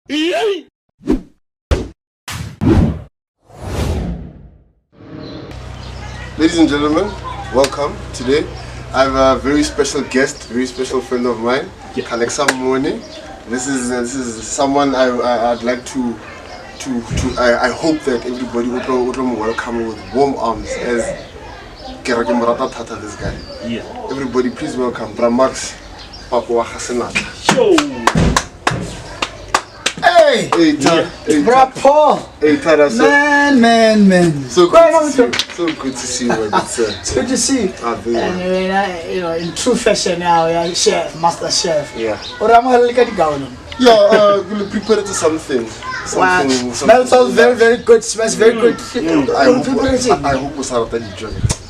Ladies and gentlemen, welcome. Today I have a very special guest, very special friend of mine, Alexa Mone. This is someone I'd like to I hope that everybody will welcome with warm arms as this guy. Yeah. Everybody please welcome Macks Papo Senatla. Hey, Paul. Hey, Tada, Man. So good to see you. It's good to see you. And in true fashion now, chef, master chef. Yeah. Or I'm gonna look at the gown. We'll prepare it to something. Wow. Smells very good. Smells very good. I hope we start to enjoy it.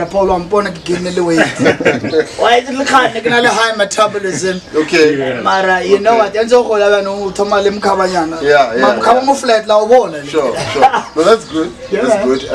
Paul, I'm born again in the way. Why is it look high metabolism? Okay. Yeah. Mara, you know what? Enzo kola no tomalim kabanyana. Yeah. Mam flat la wona. Sure. No, that's good. Yeah, that's good.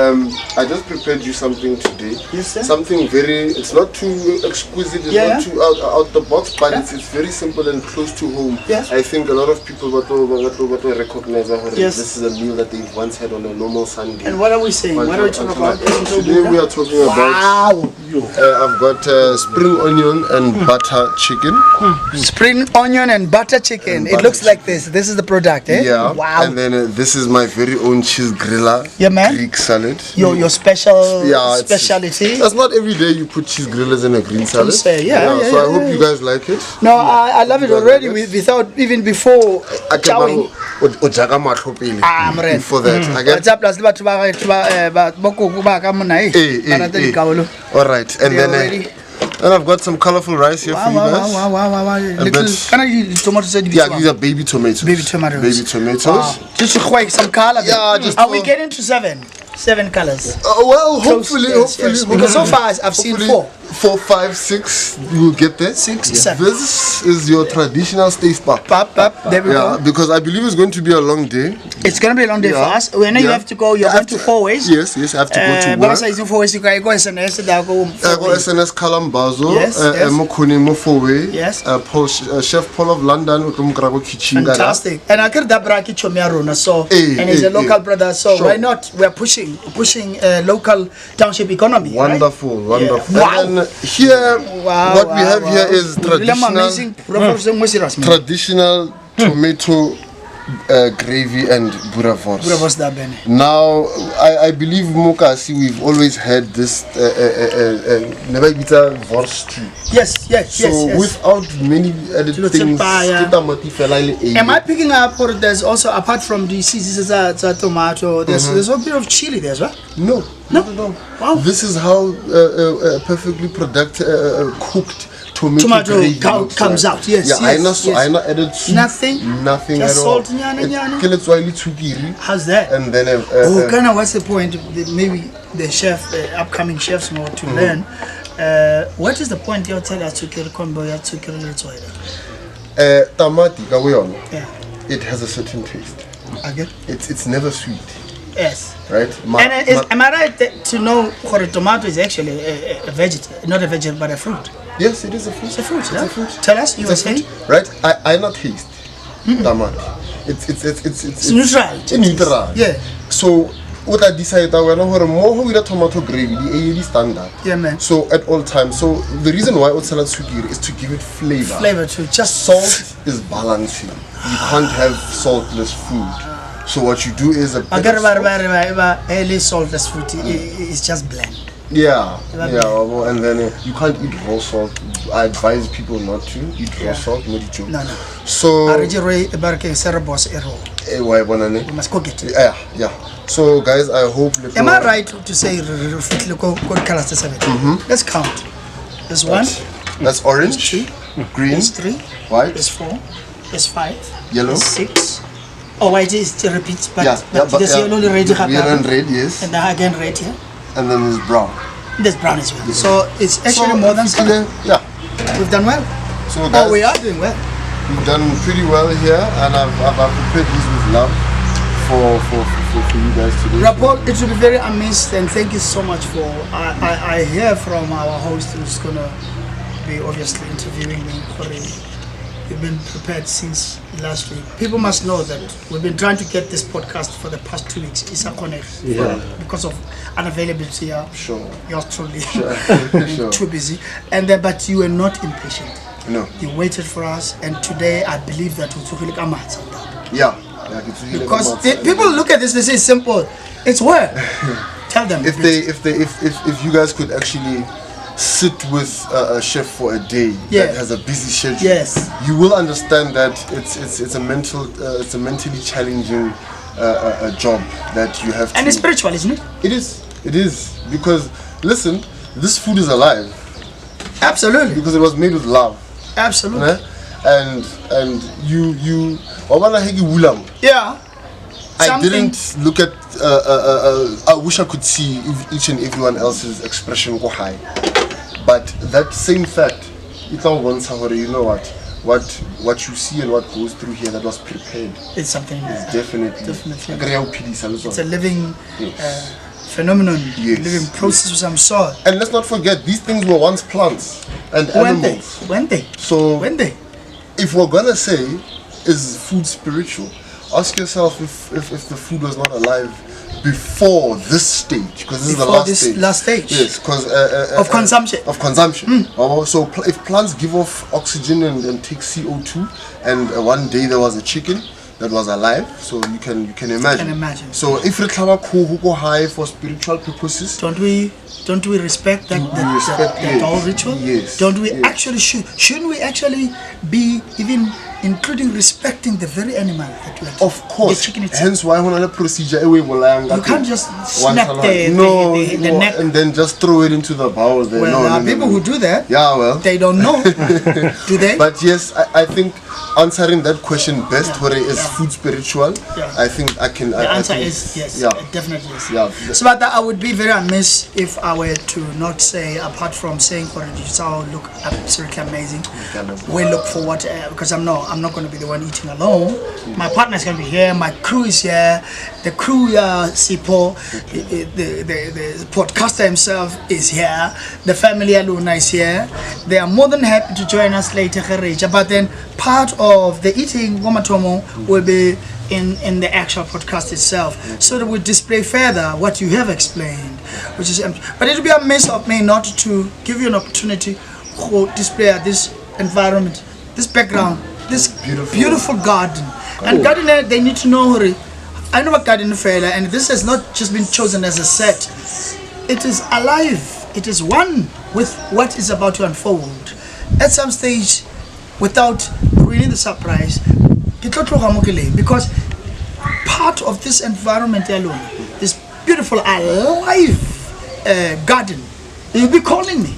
I just prepared you something today. Yes, sir. Something very. It's not too exquisite. It's not too out the box, but it's very simple and close to home. Yes. I think a lot of people what recognize yes. this is a meal that they've once had on a normal Sunday. And what are we saying? What are we talking about? Today we are talking about. Wow. I've got spring onion and butter chicken. Spring onion and butter chicken. It looks like this. This is the product, eh? Yeah. Wow. And then this is my very own cheese griller. Yeah, man. Greek salad. Your specialty. That's not every day you put cheese grillers in a green salad. So I hope you guys like it. No, I love it already without even before chowing. Before that, all right, and then I've got some colorful rice here for you guys. Wow. Can I use tomatoes? Yeah, these are baby tomatoes. Baby tomatoes. Wow. Just to quite some color. Yeah, just. Are we getting to seven colors? Well, hopefully. Because so far I've seen 4, 5, 6. You will get there. 6, 7. This is your traditional stay spa. There we go. Because I believe it's going to be a long day. It's going to be a long day for us. We know you have to go. You're going to 4 ways. Yes, I have to go to work. But is 4 ways. You go SNS. I go SNS Kalambazo. Yes. Mokuni Mofowe. Yes. Chef Paul of London. Fantastic. And I get that braki chomiaruna. So and he's a local brother. So why not? We're pushing local township economy. Wonderful. Wow. And then here, what we have here is traditional tomato gravy and boerewors. Now, I believe Mokasi, we've always had this worst stew. Yes. Without many added things, am I picking up, or there's also, apart from the seeds, tomato, there's a bit of chili there as well? No. Wow. This is how perfectly cooked tomato comes out. Yes. I not added soup. Nothing just at all. Salt, nyana. How's that? And then what's the point? Maybe the chef, upcoming chefs more to learn. What is the point you tell us to kill combo? Tamati, it has a certain taste. Okay. It's never sweet. Yes. Right. Am I right to know that a tomato is actually a vegetable, not a vegetable, but a fruit? Yes, it is a fruit. It's a fruit. It's a fruit. Tell us, you were saying? Right. I not taste tamati. It's neutral. It's neutral. Yeah. So what I decided that we're not more with a tomato gravy, the AED standard. Yeah, man. So at all times. So the reason why salad sugiri is to give it flavor. Flavor too. Just salt is balancing. You can't have saltless food. So what you do is a bit of saltless food is just bland. Yeah, and then you can't eat raw salt. I advise people not to eat raw salt. No. So you must cook it. Yeah. So guys, I hope. Am I right to say let's count. There's 1. That's orange. 2. Green. There's 3. White. There's 4. There's 5. Yellow. There's 6. Oh, white is to repeat, but there's yellow red. Yellow and red, yes. And then again red here. And then there's brown. There's brown as well. So it's actually more than 7. Yeah. We've done well. So guys, we are doing well. We've done pretty well here, and I've prepared this with love for you guys today. Rapol, it will be very amazed, and thank you so much for. I hear from our host who's gonna be obviously interviewing me for We've been prepared since last week. People must know that we've been trying to get this podcast for the past 2 weeks. Because of unavailability. Sure. You're truly Sure. too busy. And then, but you were not impatient. No. You waited for us, and today I believe that we took a match. Yeah. Because people look at this, they say it's simple. It's work. Tell them. If you guys could actually sit with a chef for a day that has a busy schedule, you will understand that it's a mentally challenging job that you have to. And it's spiritual, isn't it? It is because listen, this food is alive. Absolutely. Because it was made with love. Absolutely. And you yeah. I didn't look at I wish I could see each and everyone else's expression go high, but that same fact, you know what you see and what goes through here, that was prepared. It's something. It's definitely. It's a living phenomenon, living process of some sort. And let's not forget, these things were once plants and animals. When they? If we're gonna say, is food spiritual? Ask yourself if the food was not alive before this stage, because this is the last stage. Yes, because of consumption. So if plants give off oxygen and take CO2, and one day there was a chicken that was alive, so you can imagine. So if we go high for spiritual purposes, don't we respect that whole ritual? Yes. Don't we actually shouldn't we actually be even including respecting the very animal that we are of course, the chicken itself. Hence why when a procedure you can't just snap the neck and then just throw it into the bowl there. Well, people who do that, they don't know. Do they? But yes, I think answering that question best, whether is food spiritual, I think I can. The answer is yes. It definitely is. Yeah. So, but I would be very amiss if I were to not say, apart from saying for you look absolutely amazing. We look forward because I'm not going to be the one eating alone. My partner is going to be here. My crew is here. The crew, Sipo, the podcaster himself is here. The family Aluna is here. They are more than happy to join us later. But then part of the eating Wamatomo will be in the actual podcast itself, so that we display further what you have explained, which is but it will be a miss of me not to give you an opportunity to display this environment, this background, this beautiful garden. And gardener, they need to know. I know a garden fella, and this has not just been chosen as a set. It is alive. It is one with what is about to unfold. At some stage, without ruining the surprise, because part of this environment alone, this beautiful alive garden, you'll be calling me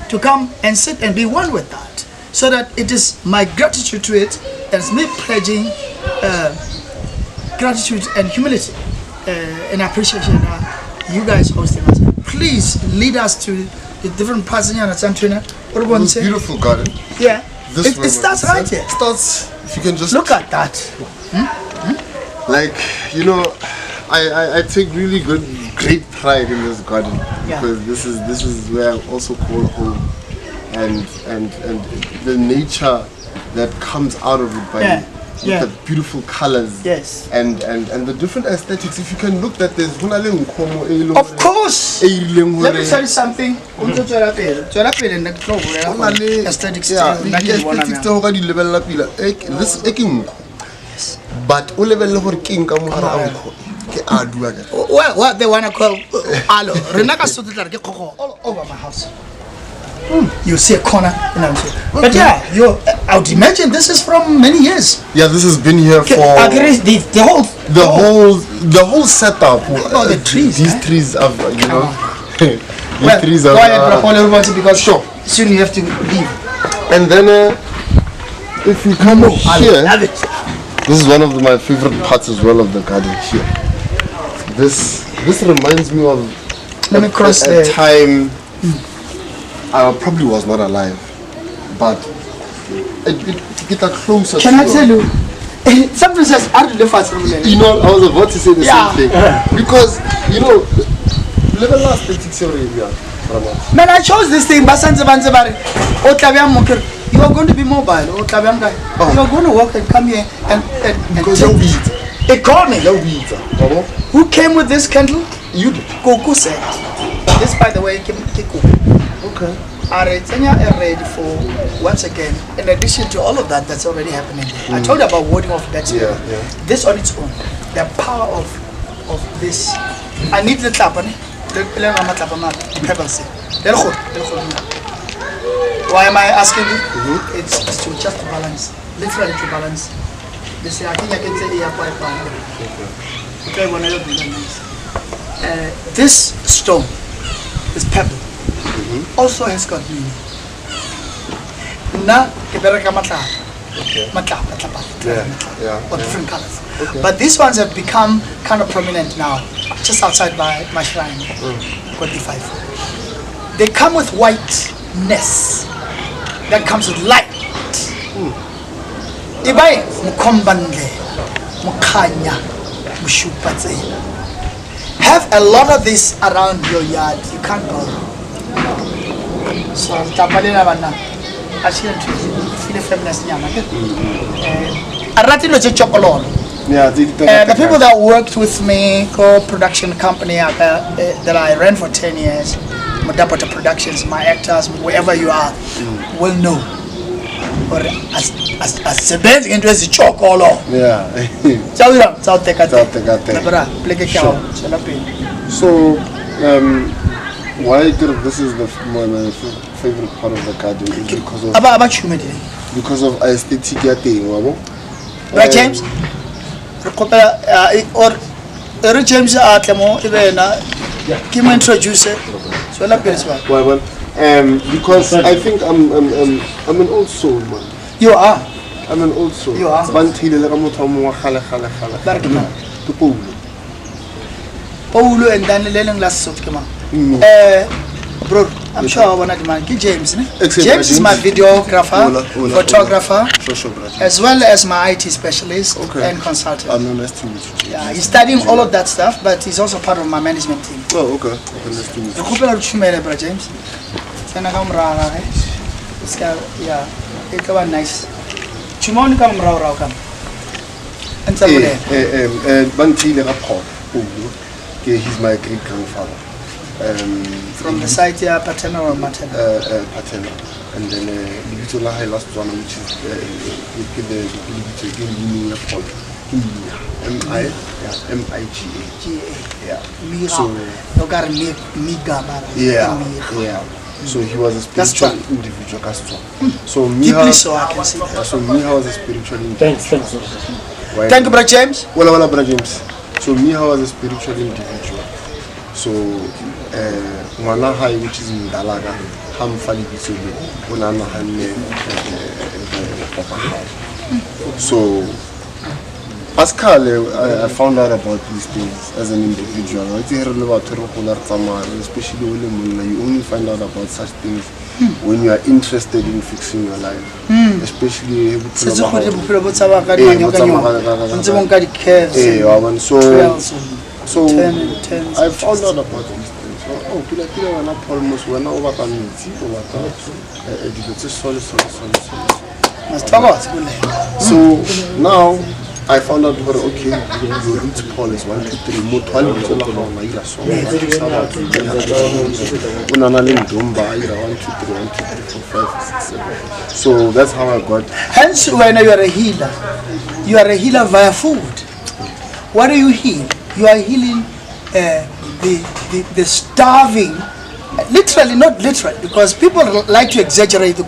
to come and sit and be one with that, so that it is my gratitude to it, and it's me pledging gratitude and humility and appreciation you guys hosting us. Please lead us to the different parts in this beautiful garden. Yeah. It starts right here. If you can just look at that. Like, I take really great pride in this garden, because this is where I also call home, and the nature that comes out of it with the beautiful colors, and the different aesthetics. If you can look at this, of course. Let me tell you something. Aesthetics. But what they want to call alo. All over my house. You see a corner, but I would imagine this is from many years. Yeah, this has been here for the whole setup. About the trees. These trees have, Well, trees go ahead, because soon you have to leave. And then if you come here, I love it. This is one of my favorite parts as well of the garden here. This reminds me of a time I probably was not alive, but it get closer. Can I tell you? Something says I don't fast from there. I was about to say the same thing, because level last 36 already. Man, I chose this thing. You You are going to be mobile. You are going to walk and come here and Because take you're this. weed. It called me. You're weed. Who came with this candle? You did. Coco said. This, by the way, Kiko. Okay. Aretsenya are ready for, once again, in addition to all of that that's already happening. I told you about warding off that spirit. Yeah. This on its own, the power of this. I need the clap, the pebbles. Why am I asking you? It's to just balance, literally to balance. This I think I can say this stone, this pebble, also has got meaning. Na kibereka matlapa, or different colors. But these ones have become kind of prominent now, just outside my shrine, 45. They come with whiteness, that comes with light. Ibai mukombande, mukanya, mushupatse. Have a lot of this around your yard. You can't go wrong. So tapalina bana. Actually, feel feminist nyama. Aratino je chokololo. Yeah, The people that worked with me, co-production company that I ran for 10 years, Madapata Productions, my actors, wherever you are, will know. Or as the best interest is chokolo. Yeah. So, why this is my favorite part of the garden is because of aesthetic thing, right, James? Or James can introduce it. So well, because I think I'm an old soul, man. You are. I'm an old soul. You are. Paulo and Daniel last sort come on. Bro, I'm sure I want to demand James. James is my videographer, photographer, as well as my IT specialist and consultant. Nice to meet you. Yeah, he's studying all of that stuff, but he's also part of my management team. Oh, okay. Nice to meet you. James. Yeah, it's nice. Chumon come rao come. And somebody. He's my great grandfather. From the side here, paternal or maternal? Paternal. And then the last one, which is M-I-G-A. Yeah. So, so he was a spiritual individual. So deeply so, I can see that. So Miha was a spiritual individual. Thanks. Thank you, Brother James. Well, Brother James. So Miha was a spiritual individual. So Wanahai, which is in Dalaga, Hamfali Bisobi, Unanahan. So Pascal, I found out about these things as an individual. Especially when you only find out about such things when you are interested in fixing your life. Especially so I found out about these things. So now I found out that okay, your roots Paul is 1, 2, 3, more 12 so that's how I got. Hence, when you are a healer via food. What do you heal? You are healing the starving. Literally, not literally, because people like to exaggerate.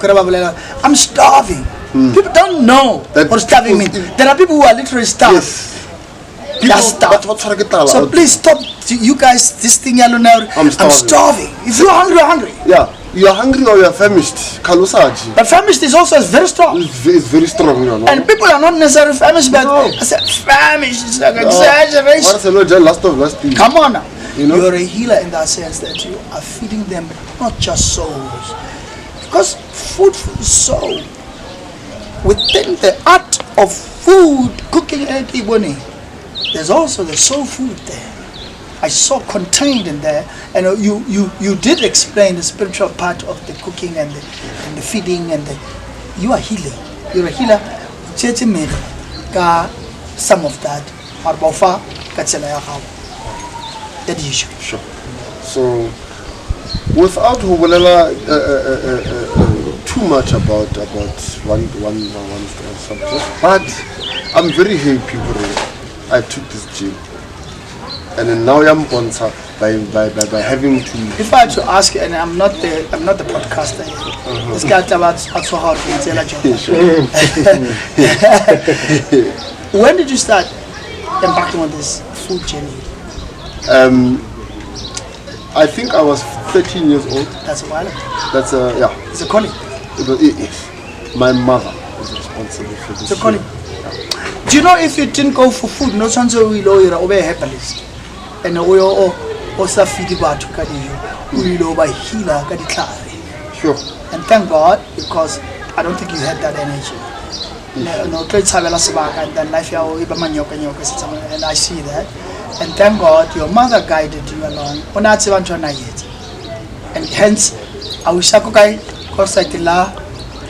I'm starving. People don't know what starving means. There are people who are literally starved. Yes. So please stop, you guys. This thing now. I'm starving. If you're hungry, you're hungry. Yeah, you're hungry or you're famished. But famished is also very strong. It's very strong, you know. And people are not necessarily famished, but I said famished is like exaggeration. Come on now. You're a healer in that sense that you are feeding them not just souls, because food for the soul. Within the art of food, cooking and ebony, there's also the soul food there. I saw contained in there, and you did explain the spiritual part of the cooking and the feeding and you are healing. You're a healer. Cheche me ka some of that. Arbofa katsela ya gago. That is issue. Sure. So, without too much about one subject, but I'm very happy I took this gym, and then now I'm on top by having to. If I had to ask, and I'm not the podcaster. This guy about so hard to tell a joke. When did you start embarking on this food journey? I think I was 13 years old. That's a while ago. That's yeah. It's a calling. Yes. My mother is responsible for this. It's a calling. Do you know if you didn't go for food, no chance you will be a happiness. And we also feed about to we will be healer. Sure. And thank God, because I don't think you had that energy. No, and then life and I see that. And thank God your mother guided you along. And hence, I wish I could la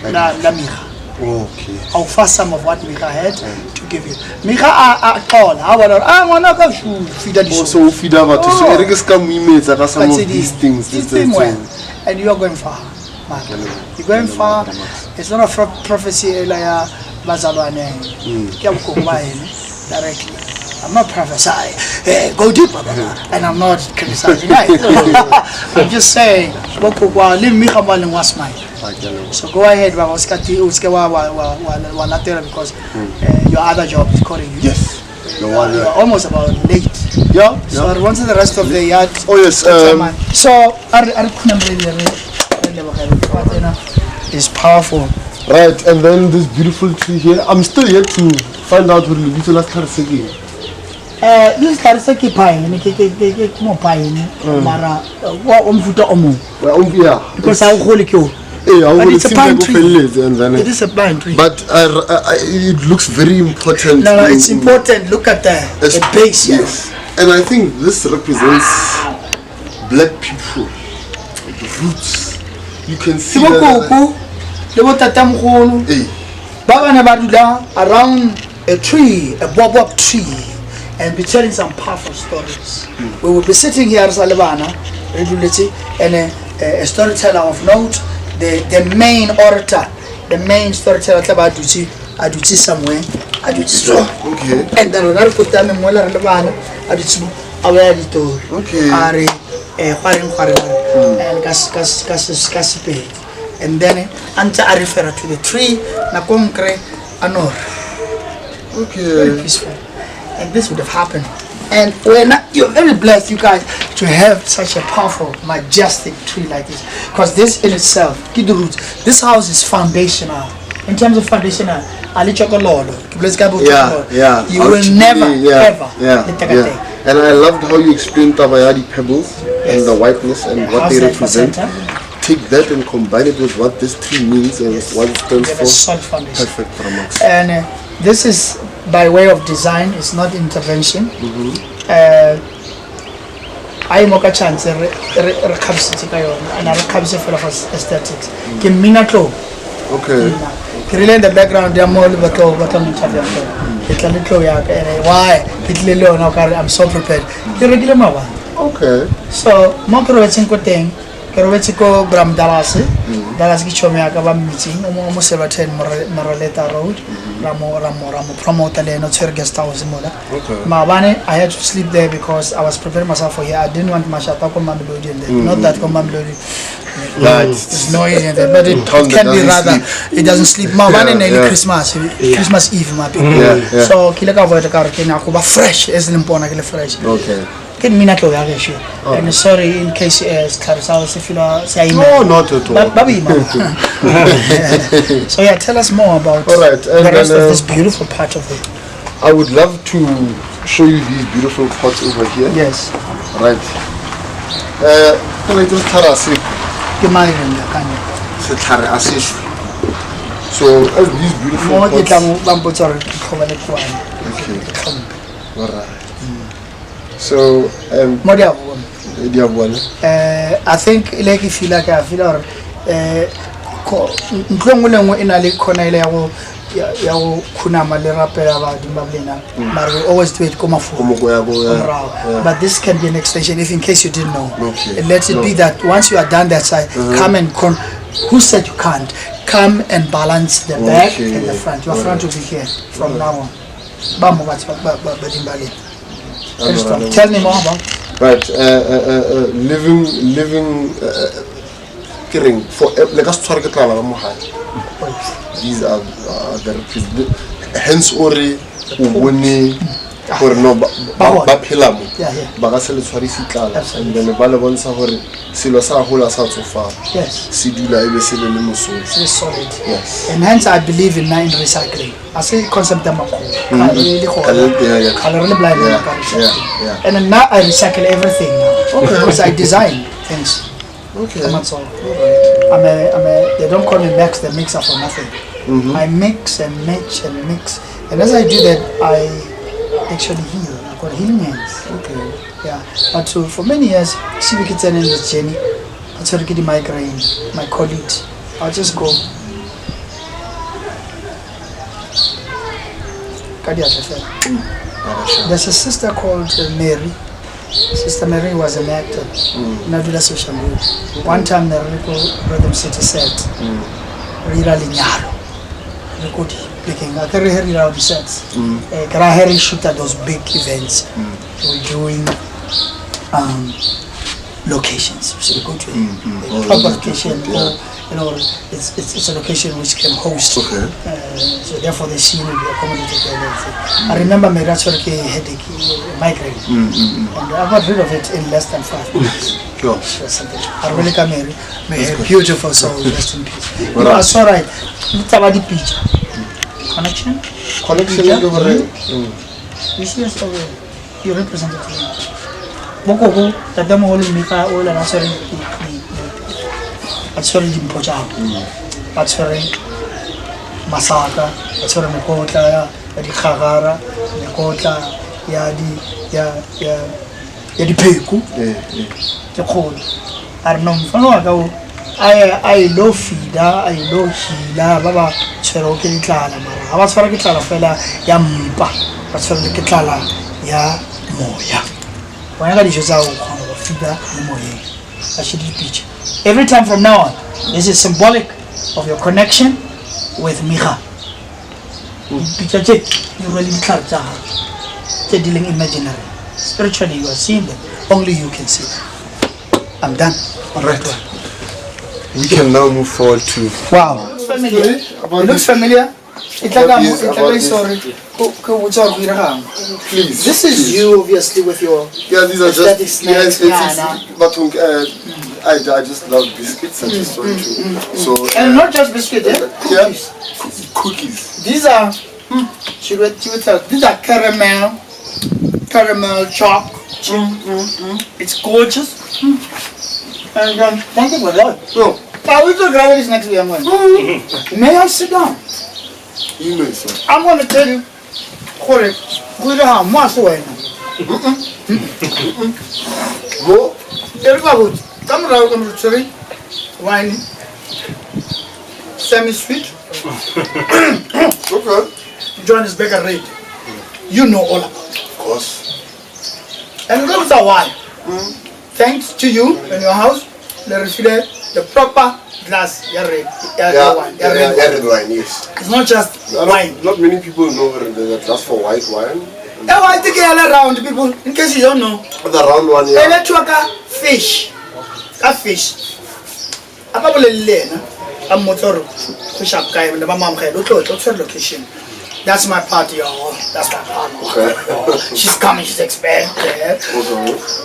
Miha. Okay. I'll fast some of what Miha had to give you. Miha, I want to feed the also feed over to so Eric's come emails that are some of these things. And you are going far. You're going far. It's not a prophecy like Bazalwane. Directly. I'm not prophesying. Hey, go deeper, and I'm not criticizing. I'm just saying. So go ahead, because your other job is calling you. Yes. You're almost about late. Yeah. So I want the rest of the yard. Oh yes. So it's powerful. Right, and then this beautiful tree here. I'm still yet to find out what the last time again. This is a pine, more pine, Mara, what because I'm holy cool. But it's a pine tree. It is a pine tree. But it looks very important. No, it's important. Look at the base. Yes. And I think this represents black people, the roots. You can see around a tree, a baobab tree, and be telling some powerful stories. We will be sitting here as Alabama, and a storyteller of note, the main orator, the main storyteller about Aduchi somewhere, Aduchi. Okay. And then another put them in Mola Alabama, Aduchi, our editor, Ari, and Cassipe. And then Anta I refer to the tree, Nakonkre Anor. Okay. Very peaceful. And this would have happened. And you're very blessed, you guys, to have such a powerful, majestic tree like this. Because this in itself, this house is foundational. In terms of foundational, you will never, ever. And I loved how you explained Tabayadi pebbles and the whiteness and what they represent. Take that and combine it with what this tree means and what it stands for. Perfect for Macks. And this is by way of design, it's not intervention. I am a chance and I full of aesthetics. Okay. Really in the background, they are more I'm so prepared. Okay. So, Kerovetsiko Bram Dallas ki chomea ba meeting mo Sevaten Maroleta Road Ramo promoter le no guest house mola. Mabane I had to sleep there because I was preparing myself for here. I didn't want Mashata Command in there. Not that Command it's noisy in there, but it can be rather it doesn't sleep. Mabane Christmas Eve my people. So kileka void car kina fresh as limpona fresh. Okay. And sorry in case if you know say no, not at all. So yeah, tell us more about the rest of this beautiful part of it. I would love to show you these beautiful pots over here. Yes. Right. So as these beautiful pots. Okay. Alright. So I think like if you like I feel ntlong le nngwe ena le khona ile ya go khunama le rapela ba dimbablena but we always do it ko mafu but this can be an extension if in case you didn't know. And let it be that once you are done that side, come and who said you can't? Come and balance the back and the front. Your front will be here from now on. Tell me more about. Right, living caring for like us to target these are the hence ori ubone gore no ba phela mo ba ka se le tshwarisi tlala and then ba le bontsha gore selo sa gola sa tsofa se dula e be se le mosola solid. And hence I believe in recycling. I say concept of and then now I recycle everything now because I design things. That's all. They don't call me Max, they mix up for nothing. I mix and match and mix, and as I do that, I actually heal. I've got healing hands. Yeah. But so for many years, see we get in this journey. I try to get the migraine, my colleagues. I'll just go. There's a sister called Mary. Sister Mary was an actor. Nadula social media. One time the Rhythm City said, "Rira linyalo." Record picking. I carry her around the sets. Carry shoot at those big events. We're doing locations. So we go to a proper location. You know, it's a location which can host. So therefore the scene will be accommodated and everything. I remember my Ratswarke headache, migraine, and I got rid of it in less than 5 minutes. I really come here. May her beautiful soul rest in peace. You are so right. It's about the picture. Connection. You see us over. You represent it. Boko tadamo holo mika ola na sorry. Atswere dimpoja atswere masaka atswere mekotla ya dikhagara mekotla ya dipheko ke khona a re no mfano wa ka o I lo feeder I lo hila ba ba tshwere ke ditlala mara ha ba tshwere ke tlala fela ya mpa ba tshwere ke tlala ya moya bona ga dijo tsa o khona ba feeder le moya a should picture. Every time from now on, this is symbolic of your connection with Micha. You really they're dealing imaginary. Spiritually, you are seeing them. Only you can see them. I'm done. Alright. We can now move forward to. Wow. Looks familiar. It looks familiar. It's like I'm sorry. Please. This is you, obviously, with your these are just but I just love biscuits. I just want to. So and not just biscuits, cookies. Cookies. These are these are caramel chalk. It's gorgeous. And thank you for that. I will go grab this next week. May I sit down? You know so. I'm going to tell you, we don't have much way now. Go. Everybody, come around, wine, semi-sweet. Okay. Johannesburg rate. You know all about it. Of course. And look at why. Thanks to you and your house, they refilled the proper glass. Red wine, yes. It's not just wine. Not many people know that that's for white wine. I think around people, in case you don't know. The round one, yeah. Electrica fish. A fish. A couple of lane. A motor. Fish up guy. The mama location. That's my party, y'all. That's my party. Okay. She's coming. She's expected.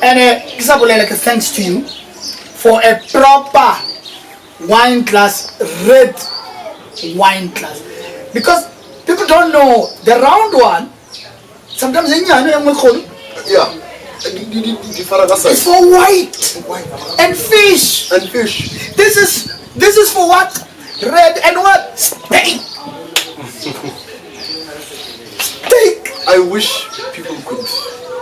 And example like thanks to you for a proper wine glass, red wine glass, because people don't know the round one. Sometimes yeah, it's for white and fish. This is for what? Red and what? Steak. Steak. I wish people could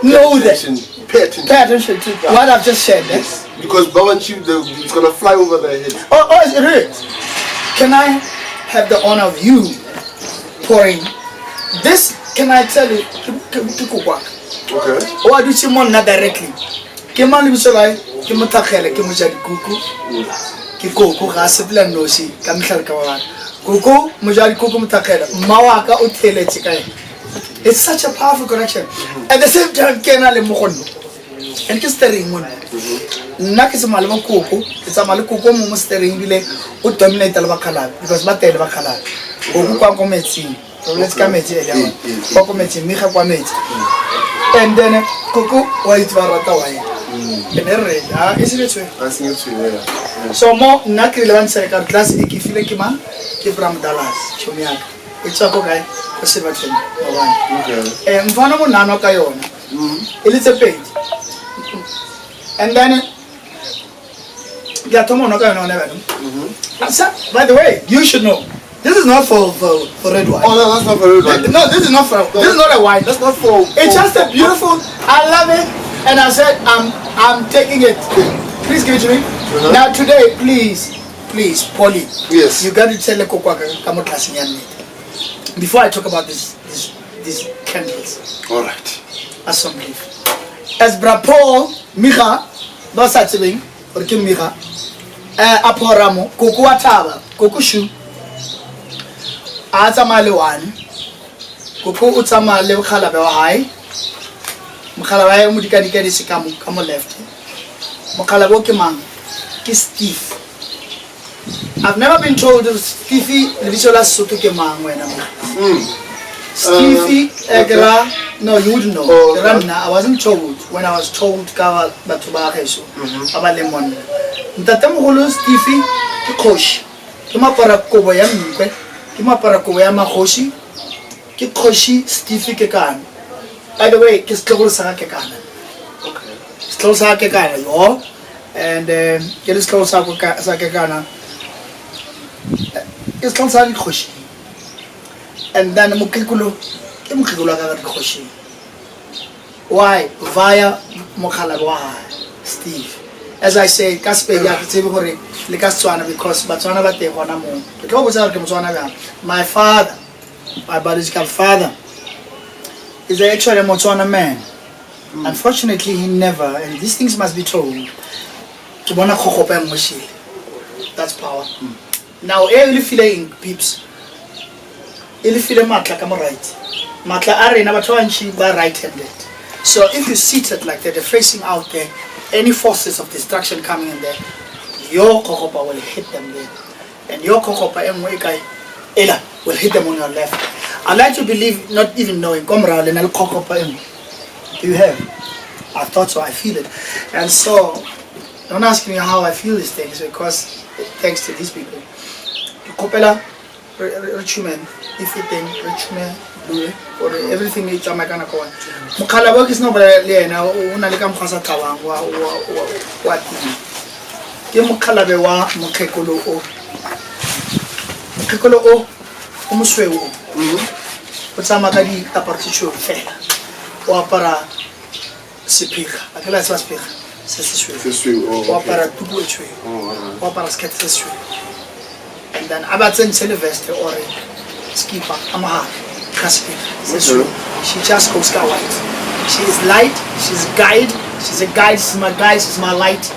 know that. Pay attention to what I've just said. Yes. Because Bawanchi, it's gonna fly over their head. Oh, is it really? can I have the honor of you pouring this? Can I tell you? Okay. Or do you want not directly? Keman you say, Kimatakele, Kimuja Kuku, Kiko, Hasipla Nosi, Kamikal Kawan, Kuku, Mujari Kuku Mutakela, Mawaka Utele Chikai. It's such a powerful connection. At the same time, Kenale Mokono. And just the ring one. Nakis Malamo Kuku, it's a Malukuko Mustering Vile, who dominate Albacala, because Matel Bacala, Okukometi, let's come at it, Pokometi, Miha Quameti. And then Kuku, White Varatawai. Isn't it true? That's new to you, yeah. So more not relevant second class Ikifilekima, Kibram Dallas, Chumiak. It's a guy, Pacific. Okay. And Vanamo Nano Kayona. It's a page. And then Gatomo no Kayona. By the way, you should know. This is not for red wine. Oh no, that's not for red wine. No, this is not for. This is not a wine. That's not for. It's just a beautiful. I love it, and I said I'm taking it. Please give it to me. Now today, please, Polly. Yes. You got to tell the Kokwa before I talk about these candles. All right. As some gift. As Brapo Micha, Basatibing or Kim Micha, Aporamo, Kokua Taba, Kokushu. Atamale one, Kuku Utamale Kalabai, Makalabai Mudikadi Sikamu, come on left. Makalaboki man, kiss stiff. I've never been told Stiffy, the visual Sutuke man when I'm Stiffy, Egra, no, you wouldn't know. I wasn't told when I was told Kawa Batubakeso, about Lemon. Tatamolo Stiffy, Kosh, Kimapara Kobayam. Kima para kuya makoshi, ki koshi stiffy ke kan. By the way, kis klol sa ke kan. Okay. Klol sa ke kan yo, and kis klol sa ke kan. Kis klol sa ke koshi. And then mukikulo ka koshi. Why? Via mukhalagwa Steve. As I say, Kaspe Yakitibore, Likaswana, because Batswana Bate Honamo. My father, my biological father, is actually a Motswana man. Unfortunately, he never, and these things must be told. That's power. Now, every feeling peeps. Every feeling matla come right. Matla are in Abatwanchi by right-handed. So if you sit it like that, they're facing out there. Any forces of destruction coming in there, your kokopa will hit them there. And your kokopa will hit them on your left. I like to believe, not even knowing, do you have? I thought so, I feel it. And so, don't ask me how I feel these things, because thanks to these people. Kopela, rich man, if you think, rich man, or everything is Jamaican. Mukalabok is not now, Unalika Masa Tawang, what Mukalabewa, Mukekolo, Mukekolo, Umuswew, but some Magadi Apartichu fair, or para Sipika, a glass was speak, says or para Tubuchu, or para Sketches. And then Abatson Sylvester or Skipper, Amaha. She just goes white. She is light, she's a guide, she's my guide, she's my light.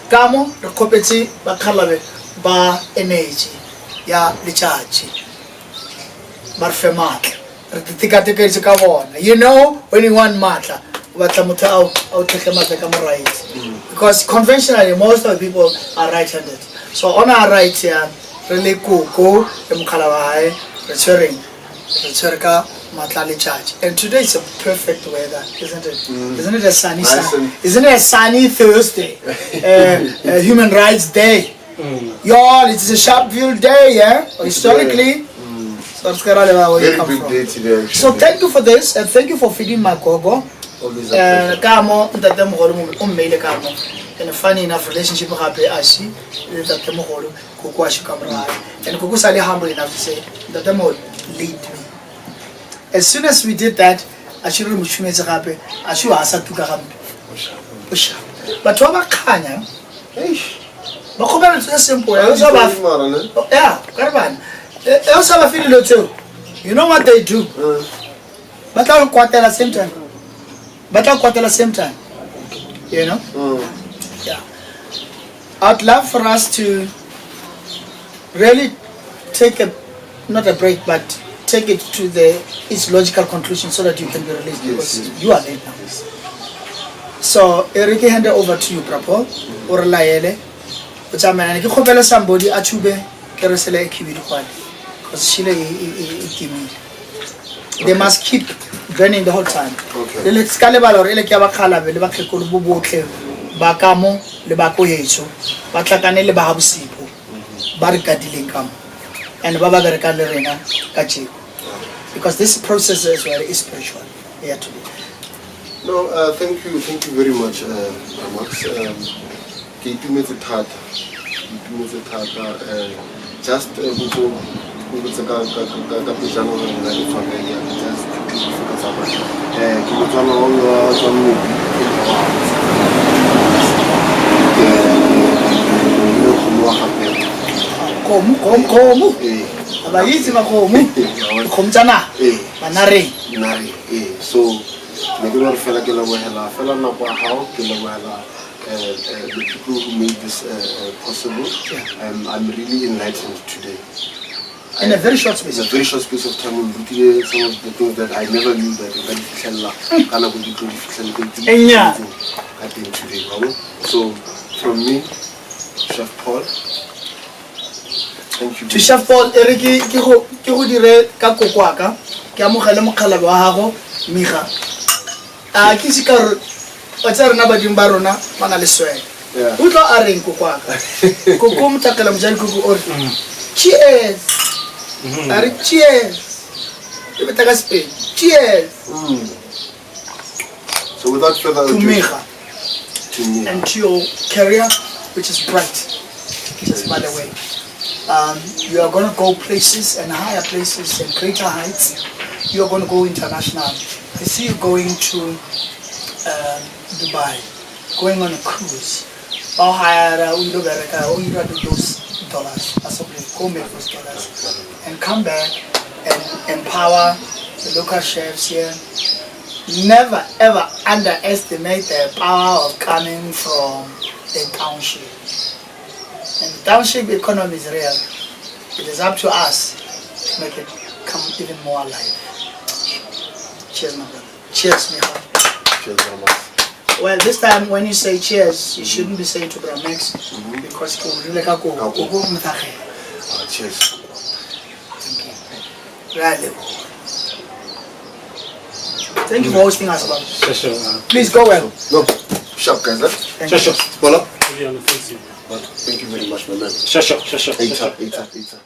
Kamo, the competi, bakalabe, ba energy, ya lichachi, barfemat, you know, when you want matter, but I'll take a matter right. Because conventionally, most of the people are right-handed. So on our right here, really Koko, Mukalabai, returning Matlali Church. And today is a perfect weather, isn't it? Isn't it a sunny Isn't it a sunny Thursday? Human Rights Day. Y'all, it's a Sharpeville Day, yeah? Historically. So thank you for this, and thank you for feeding my Kogo. And a funny enough relationship with Happy Ashi, that the Moholo, Kukuashi Kamara, and Kukusali humble enough to say that the Mohol lead me. As soon as we did that, Ashiru Mushmez Happy, Ashu Asa to Gaham. But Wama Kanya, It's so simple. Yeah, Caravan. Also, have a feeling too. You know what they do? But I'll quarter at the same time. You know? Yeah. I'd love for us to really take not a break, but take it to its logical conclusion so that you can be released, because you are late now. So, Eric, hand it over to you, Papo. Or Laele. But I mean, if you somebody, I should be careful because they must keep burning the whole time. Okay. Let's caliber or Elekava Calabe, the Bakako, Bakamo, the Bako Yeso, Batakane, the Bahabusipo, Barikadilinkam, and Baba Garakanderena, Kachi. Because this process is very spiritual here today. No, thank you very much, Max. Keep me the tata. Just so the people who made this possible, I'm really enlightened today. In a very short space. In a very short space of time, I'm looking at some of the things that I never knew that I think today. So, from me, Chef Paul, thank you. To Chef Paul, Eriki, Kiho dire Kakokwaka, Kiamukala Mukalabaho, Miha. Kisikar. What's our number in Barona? Manalisway. Who are in Kukwaka? Kukum Takalam Janku or cheers. Cheers. Cheers. So without further ado, to Mecha. And to your career, which is bright. Just by the way. You are going to go places and higher places and greater heights. You are going to go international. I see you going to Dubai, going on a cruise. How higher those dollars, go make those dollars, and come back and empower the local chefs here. Never ever underestimate the power of coming from a township. And the township economy is real. It is up to us to make it come even more alive. Cheers, my brother. Cheers, Micha. Cheers, Mama. Well, this time when you say cheers, you shouldn't be saying to Macks because really cheers. Thank you. Really. Thank you for hosting us, Bob. Please go well. No, sharp guys, huh? Thank you. Thank you very much, my man. Sure. Eita.